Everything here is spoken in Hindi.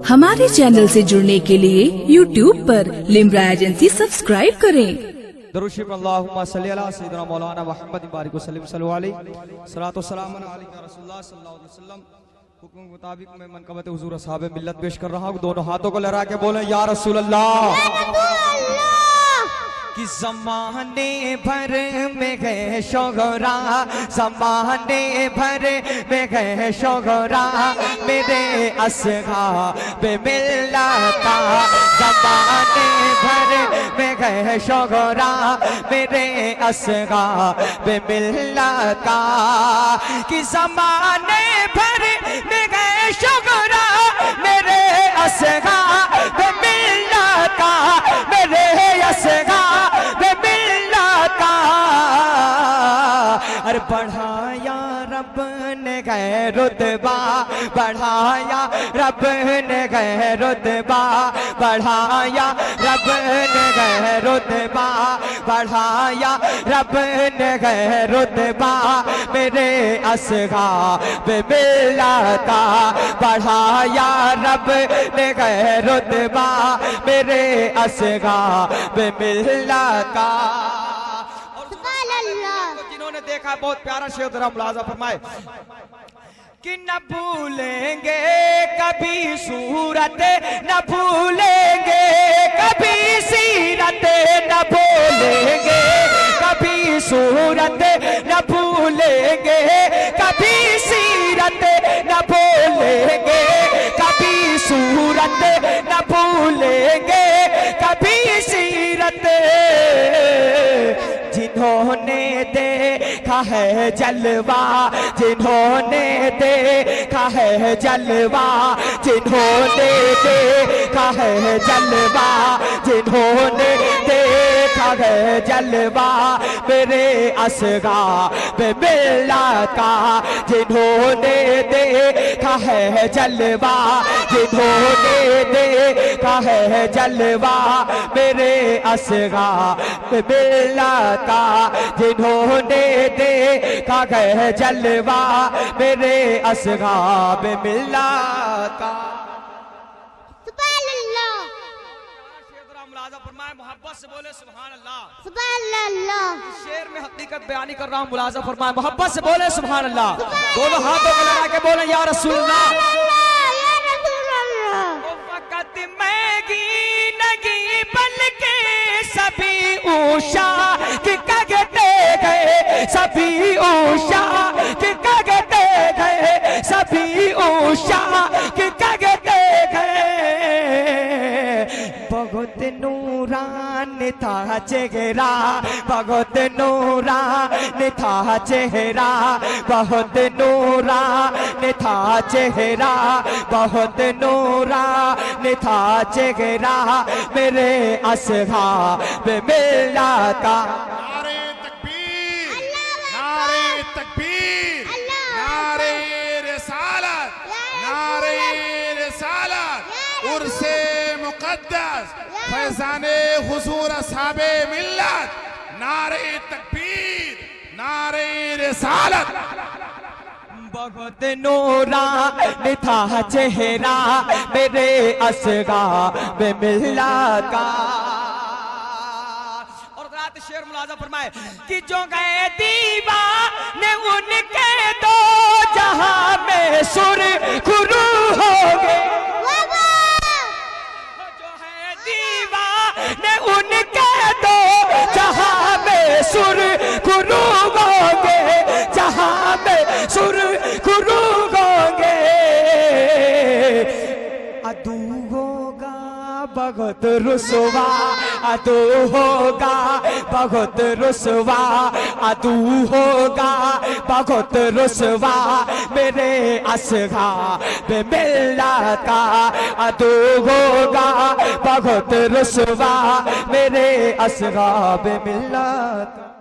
हमारे चैनल से जुड़ने के लिए YouTube पर लिम्रा एजेंसी सब्सक्राइब करें। दरूशिफ अल्लाहुम्मा सल्ली अला सय्यिदना मौलाना मुहम्मद बारिक वसल्लम सल्लल्लाहु अलैहि सलातो सलाम अलैका रसूलुल्लाह सल्लल्लाहु अलैहि वसल्लम। हुक्म के मुताबिक मैं मनकबत हुजूर असहाब मिल्लत पेश कर रहा हूँ। दोनों हाथों को लहरा के बोले या रसूल अल्लाह। कि ज़माने भर में गए शोहरा, ज़माने भर में गए शोहरा, मेरे असहाब मिल्लता। ज़माने भर में गए शोहरा, मेरे असहाब मिल्लता। कि ज़माने भर में गए शोहरा, मेरे असहाब मिल्लता, मेरे असहाब बढ़ाया रब ने गए रुतबा, बढ़ाया रब ने गए रुतबा, बढ़ाया रब ने गए रुतबा, बढ़ाया रब ने गए रुतबा, मेरे असहाब मिल्लता। बढ़ाया रब ने गए रुतबा, मेरे असहाब मिल्लता। जिन्होंने देखा बहुत प्यारा शेर जरा मुलाजा फरमाए कि न भूलेंगे कभी सूरत, न भूलेंगे कभी सीरत, न भूलेंगे कभी सूरत, न भूलेंगे कभी सीरत, न भूलेंगे कभी सूरत, न भूलेंगे कभी सीरत। जिन्होंने देखा है जलवा, जिन्होंने देखा है जलवा, जिन्होंने देखा है जलवा, जिन्होंने देखा है जलवा, मेरे असहाब मिल्लता। जिन्होंने देखा है जलवा, जिन्होंने देखा है जलवा, मेरे असहाब मिल्लता। जिन्होंने देखा है जलवा, मेरे असहाब मिल्लता। मोहब्बत से बोले सुभान अल्लाह, सुभान अल्लाह। शेर में हकीकत बयानी कर रहा हूँ, मुलाजा फरमाए मोहब्बत से बोले सुभान अल्लाह। दोनों हाथों को लगा के बोले या रसूल अल्लाह। वक़्त में गिनगी बल्कि सभी उषा कि कगते गए, सभी उषा कि कगते गए, सभी उषा कि कगते गए। बहुत नूरान था चेहरा, बहुत नूरान था चेहरा, बहुत नूरान था चेहरा, बहुत नूरान था चेहरा, मेरे असहाब मिल्लता। नारे तकबीर, नारे तकबीर, नारे रिसालत, नारे रिसालत। उर्से मुक़द्दस फैज़ाने हुज़ूर असहाबे मिल्लत। नारे तकबीर, नारे रिसालत। बहुत नूरानी था चेहरा, मेरे असहाब मिल्लता। और रात शेर मुलाजा फरमाए कि जो गए दीवाने उनके दो जहां में सुर खुरू हो गए। जो है दीवाने उनके दो जहां में सुर खुरू हो गए, जहां में सुर खुरू होंगे। अदू होगा बहुत रुसवा, अदू होगा बहुत रुसवा, अदू होगा बहुत रुसवा, मेरे असहाब मिल्लता। अदू होगा बहुत रुसवा, मेरे असहाब मिल्लता।